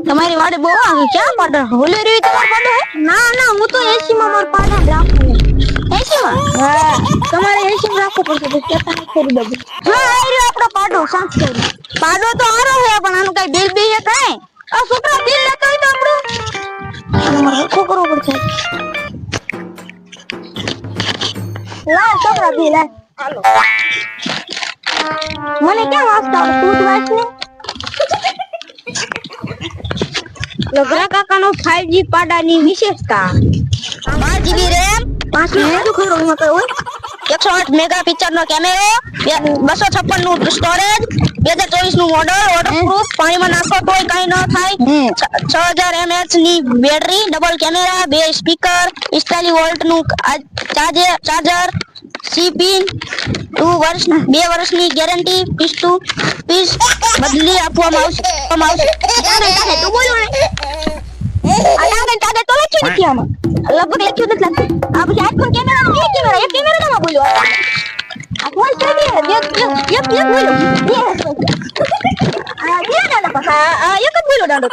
તમારી વાડે બહુ આવે ક્યાં પાડો હોલે રે તમાર પાડો હે ના ના હું તો 80 માં માર પાડા રાખું 80 માં હા તમારે 80 માં રાખવું પડશે તો કેતા કરી દઉં હા આર્યો આપણો પાડો સાંજ કરી પાડો તો આરો હે પણ આનું કઈ બિલ બી હે કાઈ આ છોકરા બિલ લેતો હોય તો આપણો મારે છોકરો પડશે લા છોકરા બિલ લા હાલો મને ક્યાં વાંચતા તું જ વાંચ ને લગરા કાકાનો 5G પાડાની વિશેષતા 12GB RAM 5 ખરો એમાં કઈ હોય 108 મેગાપિક્સલ નો કેમેરો 256 નું સ્ટોરેજ 2024 નું મોડલ વોટરપ્રૂફ પાણીમાં નાખો તોય કઈ ન થાય 6000 mAh ની battery double camera 2 speaker 45 volt નું ચાર્જર સીપિન 2 વર્ષની ગેરંટી પીસ બદલી આપવામાં આવશે તું બોલો ને આ તારે તો લખ્યું નથી આમાં લગભગ લખ્યું નથી લાગતું આ પછી આઈફોન કેમેરા એક કેમેરા માં બોલ્યો આ ફોન છે બે બોલ્યો બે આ બે ના એક જ બોલ્યો દાદો